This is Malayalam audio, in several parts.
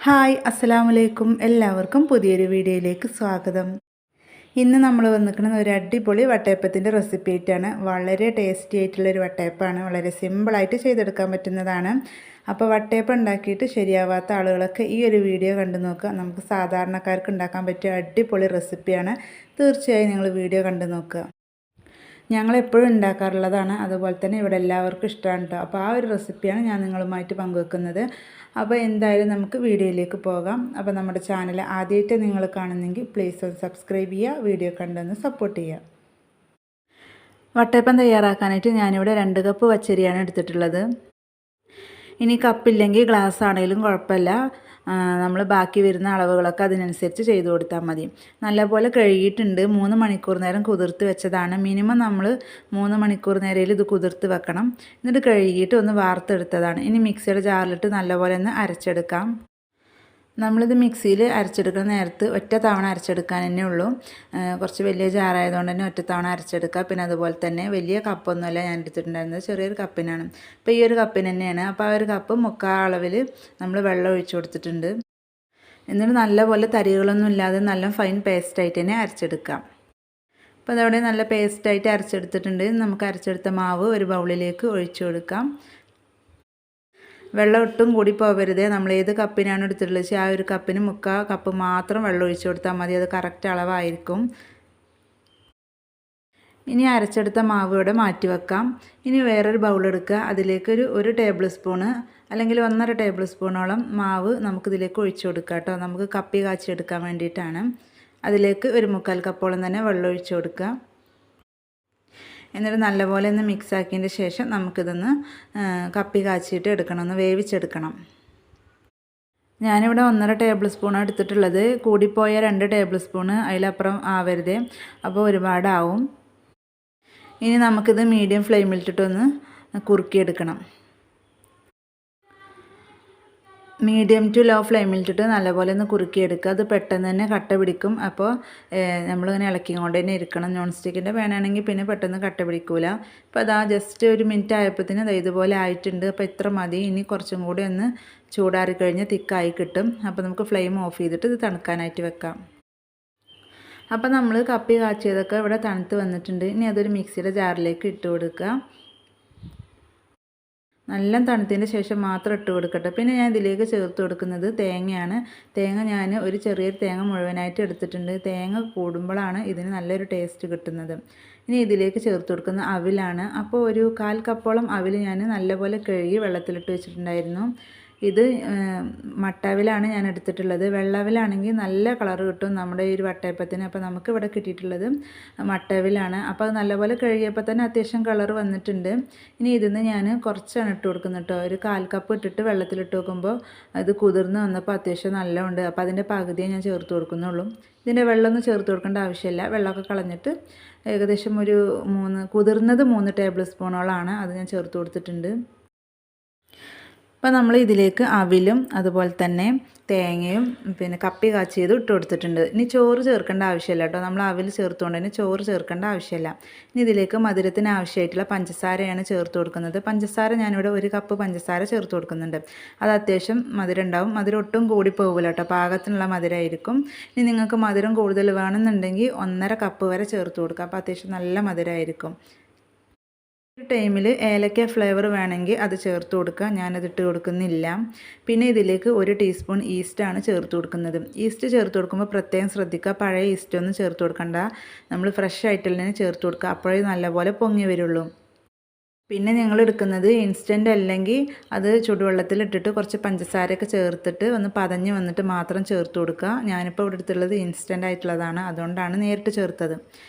ഹായ് അസ്സലാമു അലൈക്കും എല്ലാവർക്കും പുതിയൊരു വീഡിയോയിലേക്ക് സ്വാഗതം. ഇന്ന് നമ്മൾ വന്നിരിക്കുന്നത് ഒരു അടിപൊളി വട്ടയപ്പത്തിൻ്റെ റെസിപ്പി ആയിട്ടാണ്. വളരെ ടേസ്റ്റി ആയിട്ടുള്ളൊരു വട്ടയപ്പമാണ്. വളരെ സിമ്പിളായിട്ട് ചെയ്തെടുക്കാൻ പറ്റുന്നതാണ്. അപ്പോൾ വട്ടയപ്പം ഉണ്ടാക്കിയിട്ട് ശരിയാവാത്ത ആളുകളൊക്കെ ഈ ഒരു വീഡിയോ കണ്ടു നോക്കുക. നമുക്ക് സാധാരണക്കാർക്ക് ഉണ്ടാക്കാൻ പറ്റിയ അടിപൊളി റെസിപ്പിയാണ്. തീർച്ചയായും നിങ്ങൾ വീഡിയോ കണ്ടു നോക്കുക. ഞങ്ങളെപ്പോഴും ഉണ്ടാക്കാറുള്ളതാണ്. അതുപോലെ തന്നെ ഇവിടെ എല്ലാവർക്കും ഇഷ്ടമാണ് കേട്ടോ. അപ്പോൾ ആ ഒരു റെസിപ്പിയാണ് ഞാൻ നിങ്ങളുമായിട്ട് പങ്കുവെക്കുന്നത്. അപ്പോൾ എന്തായാലും നമുക്ക് വീഡിയോയിലേക്ക് പോകാം. അപ്പോൾ നമ്മുടെ ചാനൽ ആദ്യമായിട്ട് നിങ്ങൾ കാണുന്നെങ്കിൽ പ്ലീസ് ഒന്ന് സബ്സ്ക്രൈബ് ചെയ്യുക, വീഡിയോ കണ്ടൊന്ന് സപ്പോർട്ട് ചെയ്യുക. വട്ടയപ്പം തയ്യാറാക്കാനായിട്ട് ഞാനിവിടെ 2 കപ്പ് പച്ചരിയാണ് എടുത്തിട്ടുള്ളത്. ഇനി കപ്പില്ലെങ്കിൽ ഗ്ലാസ് ആണെങ്കിലും കുഴപ്പമില്ല. നമ്മൾ ബാക്കി വരുന്ന അളവുകളൊക്കെ അതിനനുസരിച്ച് ചെയ്ത് കൊടുത്താൽ മതി. നല്ലപോലെ കഴുകിയിട്ടുണ്ട്. 3 മണിക്കൂർ നേരം കുതിർത്ത് വെച്ചതാണ്. മിനിമം നമ്മൾ 3 മണിക്കൂർ നേരം ഇത് കുതിർത്ത് വെക്കണം. എന്നിട്ട് കഴുകിയിട്ട് ഒന്ന് വാർത്തെടുത്തതാണ്. ഇനി മിക്സിയുടെ ജാറിലിട്ട് നല്ലപോലെ ഒന്ന് അരച്ചെടുക്കാം. നമ്മളിത് മിക്സിയിൽ അരച്ചെടുക്കുന്ന നേരത്ത് ഒറ്റ തവണ അരച്ചെടുക്കാൻ തന്നെ ഉള്ളൂ. കുറച്ച് വലിയ ജാറായതുകൊണ്ട് തന്നെ ഒറ്റ തവണ അരച്ചെടുക്കുക. പിന്നെ അതുപോലെ തന്നെ വലിയ കപ്പൊന്നുമല്ല ഞാൻ എടുത്തിട്ടുണ്ടായിരുന്നത്, ചെറിയൊരു കപ്പിനാണ്. അപ്പോൾ ഈ ഒരു കപ്പിന് തന്നെയാണ്. അപ്പോൾ ആ ഒരു കപ്പ് മുക്കാൽ അളവിൽ നമ്മൾ വെള്ളം ഒഴിച്ചു കൊടുത്തിട്ടുണ്ട്. എന്നിട്ട് നല്ലപോലെ തരികളൊന്നും ഇല്ലാതെ നല്ല ഫൈൻ പേസ്റ്റായിട്ട് തന്നെ അരച്ചെടുക്കാം. അപ്പോൾ അതവിടെ നല്ല പേസ്റ്റായിട്ട് അരച്ചെടുത്തിട്ടുണ്ട്. നമുക്ക് അരച്ചെടുത്ത മാവ് ഒരു ബൗളിലേക്ക് ഒഴിച്ചു കൊടുക്കാം. വെള്ളം ഒട്ടും കൂടി പോകരുത്. നമ്മൾ ഏത് കപ്പിനാണ് എടുത്തിട്ടുള്ളത് ആ ഒരു കപ്പിന് മുക്കാൽ കപ്പ് മാത്രം വെള്ളം ഒഴിച്ചു കൊടുത്താൽ മതി. അത് കറക്റ്റ് അളവായിരിക്കും. ഇനി അരച്ചെടുത്ത മാവ് ഇവിടെ മാറ്റി വെക്കാം. ഇനി വേറൊരു ബൗൾ എടുക്കുക. അതിലേക്ക് ഒരു ടേബിൾ സ്പൂണ് അല്ലെങ്കിൽ 1.5 ടേബിൾ സ്പൂണോളം മാവ് നമുക്കിതിലേക്ക് ഒഴിച്ചു കൊടുക്കാം കേട്ടോ. നമുക്ക് കപ്പി കാച്ചിയെടുക്കാൻ വേണ്ടിയിട്ടാണ്. അതിലേക്ക് ഒരു മുക്കാൽ കപ്പോളം തന്നെ വെള്ളം ഒഴിച്ചു കൊടുക്കുക. എന്നിട്ട് നല്ലപോലെ ഒന്ന് മിക്സ് ആക്കിയതിൻ്റെ ശേഷം നമുക്കിതൊന്ന് കപ്പി കാച്ചിയിട്ട് എടുക്കണം, ഒന്ന് വേവിച്ചെടുക്കണം. ഞാനിവിടെ 1.5 ടേബിൾ സ്പൂണാണ് എടുത്തിട്ടുള്ളത്. കൂടിപ്പോയ 2 ടേബിൾ സ്പൂണ് അതിലപ്പുറം ആവരുത്, അപ്പോൾ ഒരുപാടാവും. ഇനി നമുക്കിത് മീഡിയം ഫ്ലെയിമിലിട്ടിട്ടൊന്ന് കുറുക്കിയെടുക്കണം. മീഡിയം ടു ലോ ഫ്ലെയിമിലിട്ടിട്ട് നല്ലപോലെ ഒന്ന് കുറുക്കിയെടുക്കുക. അത് പെട്ടെന്ന് തന്നെ കട്ട പിടിക്കും. അപ്പോൾ നമ്മളിങ്ങനെ ഇളക്കിക്കൊണ്ട് തന്നെ ഇരിക്കണം. നോൺ സ്റ്റിക്കിൻ്റെ പാനാണെങ്കിൽ പിന്നെ പെട്ടെന്ന് കട്ട പിടിക്കില്ല. അപ്പോൾ അതാ ജസ്റ്റ് ഒരു മിനിറ്റ് ആയപ്പോഴത്തേന് ഇതുപോലെ ആയിട്ടുണ്ട്. അപ്പോൾ ഇത്ര മതി. ഇനി കുറച്ചും കൂടി ഒന്ന് ചൂടാറി കഴിഞ്ഞ് തിക്കായി കിട്ടും. അപ്പോൾ നമുക്ക് ഫ്ലെയിം ഓഫ് ചെയ്തിട്ട് ഇത് തണുക്കാനായിട്ട് വെക്കാം. അപ്പോൾ നമ്മൾ കപ്പി കാച്ചിയതൊക്കെ ഇവിടെ തണുത്ത് വന്നിട്ടുണ്ട്. ഇനി അതൊരു മിക്സിയുടെ ജാറിലേക്ക് ഇട്ട് കൊടുക്കുക. നല്ല തണുത്തതിന് ശേഷം മാത്രം ഇട്ട് കൊടുക്കട്ടെ. പിന്നെ ഞാൻ ഇതിലേക്ക് ചേർത്ത് കൊടുക്കുന്നത് തേങ്ങയാണ്. തേങ്ങ ഞാൻ ഒരു ചെറിയൊരു തേങ്ങ മുഴുവനായിട്ട് എടുത്തിട്ടുണ്ട്. തേങ്ങ കൂടുമ്പോഴാണ് ഇതിന് നല്ലൊരു ടേസ്റ്റ് കിട്ടുന്നത്. ഇനി ഇതിലേക്ക് ചേർത്ത് കൊടുക്കുന്ന അവിലാണ്. അപ്പോൾ ഒരു 1/4 കപ്പോളം അവിൽ ഞാൻ നല്ലപോലെ കഴുകി വെള്ളത്തിലിട്ട് വെച്ചിട്ടുണ്ടായിരുന്നു. ഇത് മട്ടവിലാണ് ഞാൻ എടുത്തിട്ടുള്ളത്. വെള്ളവിലാണെങ്കിൽ നല്ല കളർ കിട്ടും നമ്മുടെ ഈ ഒരു വട്ടയപ്പത്തിന്. അപ്പോൾ നമുക്കിവിടെ കിട്ടിയിട്ടുള്ളത് മട്ടവിലാണ്. അപ്പോൾ അത് നല്ലപോലെ കഴുകിയപ്പോൾ തന്നെ അത്യാവശ്യം കളർ വന്നിട്ടുണ്ട്. ഇനി ഇതിന്ന് ഞാൻ കുറച്ചാണ് ഇട്ട് കൊടുക്കുന്നത് കേട്ടോ. ഒരു 1/4 കപ്പ് ഇട്ടിട്ട് വെള്ളത്തിലിട്ട് വെക്കുമ്പോൾ അത് കുതിർന്ന് വന്നപ്പോൾ അത്യാവശ്യം നല്ലതുണ്ട്. അപ്പോൾ അതിൻ്റെ പകുതിയെ ഞാൻ ചേർത്ത് കൊടുക്കുന്നുള്ളൂ. ഇതിൻ്റെ വെള്ളമൊന്നും ചേർത്ത് കൊടുക്കേണ്ട ആവശ്യമില്ല. വെള്ളമൊക്കെ കളഞ്ഞിട്ട് ഏകദേശം ഒരു കുതിർന്നത് 3 ടേബിൾ സ്പൂണോളാണ്. അത് ഞാൻ ചേർത്ത് കൊടുത്തിട്ടുണ്ട്. അപ്പോൾ നമ്മൾ ഇതിലേക്ക് അവിലും അതുപോലെ തന്നെ തേങ്ങയും പിന്നെ കപ്പി കാച്ചിയതും ഇട്ട് കൊടുത്തിട്ടുണ്ട്. ഇനി ചോറ് ചേർക്കേണ്ട ആവശ്യമില്ല കേട്ടോ. നമ്മൾ അവിൽ ചേർത്തുകൊണ്ട് തന്നെ ചോറ് ചേർക്കേണ്ട ആവശ്യമില്ല. ഇനി ഇതിലേക്ക് മധുരത്തിന് ആവശ്യമായിട്ടുള്ള പഞ്ചസാരയാണ് ചേർത്ത് കൊടുക്കുന്നത്. പഞ്ചസാര ഞാനിവിടെ 1 കപ്പ് പഞ്ചസാര ചേർത്ത് കൊടുക്കുന്നുണ്ട്. അത് അത്യാവശ്യം മധുരം ഉണ്ടാവും. മധുരം ഒട്ടും കൂടി പോകില്ല കേട്ടോ. പാകത്തിനുള്ള മധുരമായിരിക്കും. ഇനി നിങ്ങൾക്ക് മധുരം കൂടുതൽ വേണമെന്നുണ്ടെങ്കിൽ 1.5 കപ്പ് വരെ ചേർത്ത് കൊടുക്കുക. അപ്പോൾ അത്യാവശ്യം നല്ല മധുരമായിരിക്കും. ഒരു ടൈമിൽ ഏലക്ക ഫ്ലേവർ വേണമെങ്കിൽ അത് ചേർത്ത് കൊടുക്കുക. ഞാനത് ഇട്ട് കൊടുക്കുന്നില്ല. പിന്നെ ഇതിലേക്ക് 1 ടീസ്പൂൺ ഈസ്റ്റാണ് ചേർത്ത് കൊടുക്കുന്നത്. ഈസ്റ്റ് ചേർത്ത് കൊടുക്കുമ്പോൾ പ്രത്യേകം ശ്രദ്ധിക്കുക. പഴയ ഈസ്റ്റൊന്നും ചേർത്ത് കൊടുക്കണ്ട. നമ്മൾ ഫ്രഷ് ആയിട്ടുള്ള തന്നെ ചേർത്ത് കൊടുക്കുക. അപ്പോഴേ നല്ലപോലെ പൊങ്ങി വരുള്ളൂ. പിന്നെ നിങ്ങൾ എടുക്കുന്നത് ഇൻസ്റ്റൻ്റ് അല്ലെങ്കിൽ അത് ചുടുവെള്ളത്തിലിട്ടിട്ട് കുറച്ച് പഞ്ചസാരയൊക്കെ ചേർത്തിട്ട് ഒന്ന് പതഞ്ഞ് വന്നിട്ട് മാത്രം ചേർത്ത് കൊടുക്കുക. ഞാനിപ്പോൾ ഇവിടെ എടുത്തുള്ളത് ഇൻസ്റ്റൻ്റ് ആയിട്ടുള്ളതാണ്, അതുകൊണ്ടാണ് നേരിട്ട് ചേർത്തത്.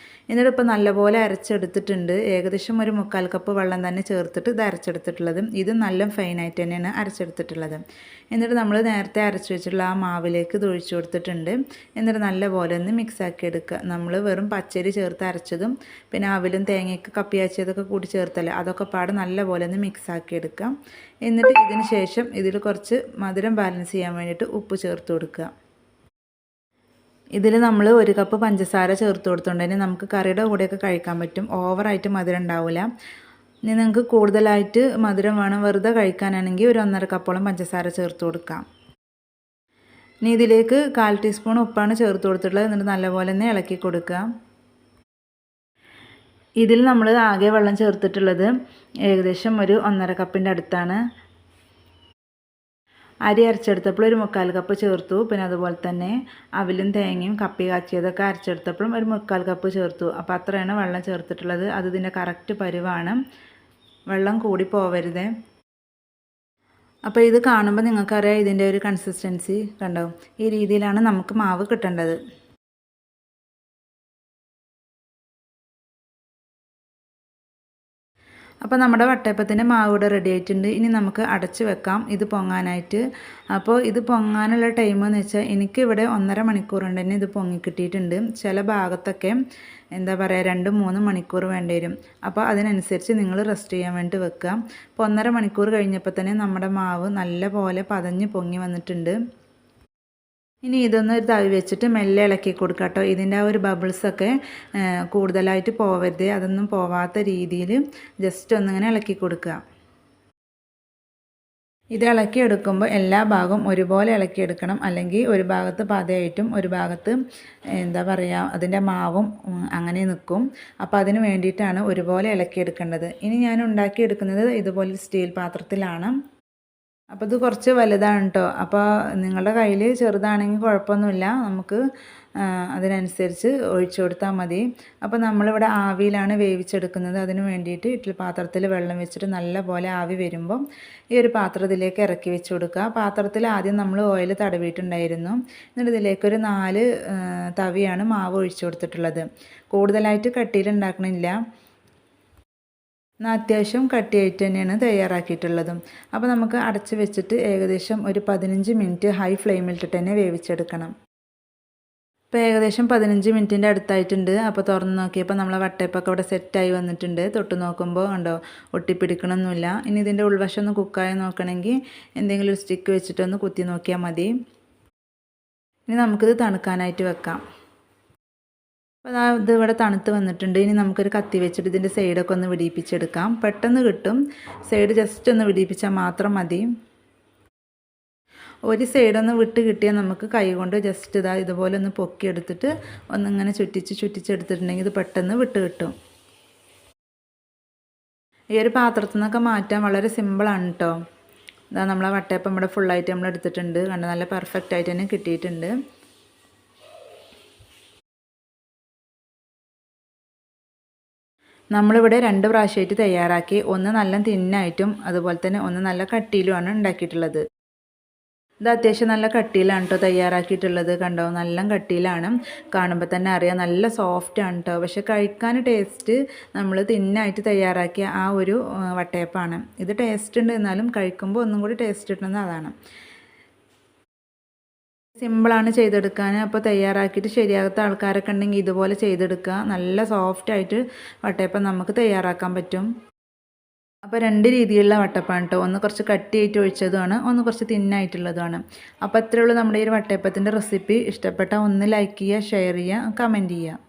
എന്നിട്ട് ഇപ്പോൾ നല്ലപോലെ അരച്ചെടുത്തിട്ടുണ്ട്. ഏകദേശം ഒരു 1/4 കപ്പ് വെള്ളം തന്നെ ചേർത്തിട്ട് ഇത് അരച്ചെടുത്തിട്ടുള്ളത്. ഇത് നല്ല ഫൈനായിട്ട് തന്നെയാണ് അരച്ചെടുത്തിട്ടുള്ളത്. എന്നിട്ട് നമ്മൾ നേരത്തെ അരച്ച് വെച്ചിട്ടുള്ള ആ മാവിലേക്ക് ഇത് ഒഴിച്ചു കൊടുത്തിട്ടുണ്ട്. എന്നിട്ട് നല്ലപോലെ ഒന്ന് മിക്സാക്കി എടുക്കുക. നമ്മൾ വെറും പച്ചരി ചേർത്ത് അരച്ചതും പിന്നെ അവിലും തേങ്ങയൊക്കെ കപ്പി കാച്ചിയതൊക്കെ കൂടി ചേർത്തല്ലേ, അതൊക്കെ പാടെ നല്ലപോലെ ഒന്ന് മിക്സാക്കി എടുക്കുക. എന്നിട്ട് ഇതിന് ശേഷം ഇതിൽ കുറച്ച് മധുരം ബാലൻസ് ചെയ്യാൻ വേണ്ടിയിട്ട് ഉപ്പ് ചേർത്ത് കൊടുക്കുക. ഇതിൽ നമ്മൾ 1 കപ്പ് പഞ്ചസാര ചേർത്ത് കൊടുത്തുകൊണ്ട് തന്നെ നമുക്ക് കറിയുടെ കൂടെയൊക്കെ കഴിക്കാൻ പറ്റും. ഓവറായിട്ട് മധുരം ഉണ്ടാവില്ല. ഇനി നിങ്ങൾക്ക് കൂടുതലായിട്ട് മധുരം വേണം വെറുതെ കഴിക്കാനാണെങ്കിൽ ഒരു 1.5 കപ്പോളം പഞ്ചസാര ചേർത്ത് കൊടുക്കാം. ഇനി ഇതിലേക്ക് 1/4 ടീസ്പൂൺ ഉപ്പാണ് ചേർത്ത് കൊടുത്തിട്ടുള്ളത്. എന്നിട്ട് നല്ലപോലെ തന്നെ ഇളക്കി കൊടുക്കുക. ഇതിൽ നമ്മൾ ആകെ വെള്ളം ചേർത്തിട്ടുള്ളത് ഏകദേശം ഒരു 1.5 കപ്പിൻ്റെ അടുത്താണ്. അരി അരച്ചെടുത്തപ്പോൾ ഒരു 3/4 കപ്പ് ചേർത്തു. പിന്നെ അതുപോലെ തന്നെ അവിലും തേങ്ങയും കപ്പി കാച്ചിയതൊക്കെ അരച്ചെടുത്തപ്പോഴും ഒരു 3/4 കപ്പ് ചേർത്തു. അപ്പോൾ അത്രയാണ് വെള്ളം ചേർത്തിട്ടുള്ളത്. അത് ഇതിൻ്റെ കറക്റ്റ് പരുവാണ്. വെള്ളം കൂടി പോവരുത്. അപ്പോൾ ഇത് കാണുമ്പോൾ നിങ്ങൾക്കറിയാം ഇതിൻ്റെ ഒരു കൺസിസ്റ്റൻസി കണ്ടോ. ഈ രീതിയിലാണ് നമുക്ക് മാവ് കിട്ടേണ്ടത്. അപ്പോൾ നമ്മുടെ വട്ടയപ്പത്തിൻ്റെ മാവ് ഇവിടെ റെഡി ആയിട്ടുണ്ട്. ഇനി നമുക്ക് അടച്ച് വെക്കാം ഇത് പൊങ്ങാനായിട്ട്. അപ്പോൾ ഇത് പൊങ്ങാനുള്ള ടൈം എന്ന് വെച്ചാൽ എനിക്കിവിടെ 1.5 മണിക്കൂർ കൊണ്ട് തന്നെ ഇത് പൊങ്ങി കിട്ടിയിട്ടുണ്ട്. ചില ഭാഗത്തൊക്കെ എന്താ പറയുക 2-3 മണിക്കൂർ വേണ്ടി വരും. അപ്പോൾ അതിനനുസരിച്ച് നിങ്ങൾ റെസ്റ്റ് ചെയ്യാൻ വേണ്ടി വെക്കുക. അപ്പോൾ 1.5 മണിക്കൂർ കഴിഞ്ഞപ്പോൾ തന്നെ നമ്മുടെ മാവ് നല്ല പോലെ പതഞ്ഞ് പൊങ്ങി വന്നിട്ടുണ്ട്. ഇനി ഇതൊന്ന് ഒരു തവി വെച്ചിട്ട് മെല്ലെ ഇളക്കി കൊടുക്കുക കേട്ടോ. ഇതിൻ്റെ ആ ഒരു ബബിൾസൊക്കെ കൂടുതലായിട്ട് പോവരുത്. അതൊന്നും പോവാത്ത രീതിയിൽ ജസ്റ്റ് ഒന്നിങ്ങനെ ഇളക്കി കൊടുക്കുക. ഇത് ഇളക്കിയെടുക്കുമ്പോൾ എല്ലാ ഭാഗവും ഒരുപോലെ ഇളക്കിയെടുക്കണം. അല്ലെങ്കിൽ ഒരു ഭാഗത്ത് പതയായിട്ടും ഒരു ഭാഗത്ത് എന്താ പറയുക അതിൻ്റെ മാവും അങ്ങനെ നിൽക്കും. അപ്പോൾ അതിന് വേണ്ടിയിട്ടാണ് ഒരുപോലെ ഇളക്കിയെടുക്കേണ്ടത്. ഇനി ഞാൻ ഉണ്ടാക്കിയെടുക്കുന്നത് ഇതുപോലെ സ്റ്റീൽ പാത്രത്തിലാണ്. അപ്പോൾ ഇത് കുറച്ച് വലുതാണ് കേട്ടോ. അപ്പോൾ നിങ്ങളുടെ കയ്യിൽ ചെറുതാണെങ്കിൽ കുഴപ്പമൊന്നുമില്ല. നമുക്ക് അതിനനുസരിച്ച് ഒഴിച്ചു കൊടുത്താൽ മതി. അപ്പോൾ നമ്മളിവിടെ ആവിയിലാണ് വേവിച്ചെടുക്കുന്നത്. അതിന് വേണ്ടിയിട്ട് ഇഡ്ഡലി പാത്രത്തിൽ വെള്ളം വെച്ചിട്ട് നല്ല പോലെ ആവി വരുമ്പം ഈ ഒരു പാത്രത്തിലേക്ക് ഇറക്കി വെച്ച് കൊടുക്കുക. പാത്രത്തിൽ ആദ്യം നമ്മൾ ഓയിൽ തടവിയിട്ടുണ്ടായിരുന്നു. എന്നിട്ട് ഇതിലേക്കൊരു 4 തവിയാണ് മാവ് ഒഴിച്ചു കൊടുത്തിട്ടുള്ളത്. കൂടുതലായിട്ട് കട്ടിയിൽ ഉണ്ടാക്കണില്ല. അത്യാവശ്യം കട്ടിയായിട്ട് തന്നെയാണ് തയ്യാറാക്കിയിട്ടുള്ളതും. അപ്പോൾ നമുക്ക് അടച്ച് വെച്ചിട്ട് ഏകദേശം ഒരു 15 മിനിറ്റ് ഹൈ ഫ്ലെയിമിലിട്ടിട്ട് തന്നെ വേവിച്ചെടുക്കണം. ഇപ്പോൾ ഏകദേശം 15 മിനിറ്റിൻ്റെ അടുത്തായിട്ടുണ്ട്. അപ്പോൾ തുറന്ന് നോക്കിയപ്പോൾ നമ്മളെ വട്ടയപ്പൊക്കെ ഇവിടെ സെറ്റായി വന്നിട്ടുണ്ട്. തൊട്ട് നോക്കുമ്പോൾ കണ്ടോ ഒട്ടിപ്പിടിക്കണമൊന്നുമില്ല. ഇനി ഇതിൻ്റെ ഉൾവശം ഒന്ന് കുക്കായി നോക്കണമെങ്കിൽ എന്തെങ്കിലും ഒരു സ്റ്റിക്ക് വെച്ചിട്ടൊന്ന് കുത്തി നോക്കിയാൽ മതി. ഇനി നമുക്കിത് തണുക്കാനായിട്ട് വെക്കാം. അപ്പോൾ ഇത് ഇവിടെ തണുത്ത് വന്നിട്ടുണ്ട്. ഇനി നമുക്കൊരു കത്തി വെച്ചിട്ട് ഇതിൻ്റെ സൈഡൊക്കെ ഒന്ന് വിടിയിപ്പിച്ചെടുക്കാം. പെട്ടെന്ന് കിട്ടും. സൈഡ് ജസ്റ്റ് ഒന്ന് വിടിയിപ്പിച്ചാൽ മാത്രം മതി. ഒരു സൈഡൊന്ന് വിട്ട് കിട്ടിയാൽ നമുക്ക് കൈ കൊണ്ട് ജസ്റ്റ് ഇതുപോലെ ഒന്ന് പൊക്കിയെടുത്തിട്ട് ഒന്നിങ്ങനെ ചുറ്റിച്ചെടുത്തിട്ടുണ്ടെങ്കിൽ ഇത് പെട്ടെന്ന് വിട്ട് കിട്ടും. ഈ ഒരു പാത്രത്തിൽ നിന്നൊക്കെ മാറ്റാൻ വളരെ സിമ്പിളാണ് കേട്ടോ. നമ്മളെ വട്ടയപ്പം ഇവിടെ ഫുള്ളായിട്ട് നമ്മൾ എടുത്തിട്ടുണ്ട്. കണ്ട് നല്ല പെർഫെക്റ്റ് ആയിട്ട് തന്നെ കിട്ടിയിട്ടുണ്ട്. നമ്മളിവിടെ 2 പ്രാവശ്യമായിട്ട് തയ്യാറാക്കി. ഒന്ന് നല്ല തിന്നായിട്ടും അതുപോലെ തന്നെ ഒന്ന് നല്ല കട്ടിയിലുമാണ് ഉണ്ടാക്കിയിട്ടുള്ളത്. ഇത് അത്യാവശ്യം നല്ല കട്ടിയിലാണ് കേട്ടോ തയ്യാറാക്കിയിട്ടുള്ളത്. കണ്ടോ നല്ല കട്ടിയിലാണ്. കാണുമ്പോൾ തന്നെ അറിയാം നല്ല സോഫ്റ്റാണ് കേട്ടോ. പക്ഷെ കഴിക്കാൻ ടേസ്റ്റ് നമ്മൾ തിന്നായിട്ട് തയ്യാറാക്കിയ ആ ഒരു വട്ടയപ്പാണ്. ഇത് ടേസ്റ്റ് ഉണ്ട്, എന്നാലും കഴിക്കുമ്പോൾ ഒന്നും കൂടി ടേസ്റ്റ് കിട്ടുന്നത് അതാണ്. സിമ്പിളാണ് ചെയ്തെടുക്കാൻ. അപ്പോൾ തയ്യാറാക്കിയിട്ട് ശരിയാകാത്ത ആൾക്കാരൊക്കെ ഉണ്ടെങ്കിൽ ഇതുപോലെ ചെയ്തെടുക്കുക. നല്ല സോഫ്റ്റായിട്ട് വട്ടയപ്പം നമുക്ക് തയ്യാറാക്കാൻ പറ്റും. അപ്പോൾ 2 രീതിയിലുള്ള വട്ടയപ്പാണ് കേട്ടോ. ഒന്ന് കുറച്ച് കട്ടിയായിട്ട് ഒഴിച്ചതുമാണ്, ഒന്ന് കുറച്ച് തിന്നായിട്ടുള്ളതുമാണ്. അപ്പോൾ അത്രയേ ഉള്ളൂ നമ്മുടെ ഈ ഒരു വട്ടയപ്പത്തിൻ്റെ റെസിപ്പി. ഇഷ്ടപ്പെട്ടാൽ ഒന്ന് ലൈക്ക് ചെയ്യുക, ഷെയർ ചെയ്യുക, കമൻറ്റ് ചെയ്യുക.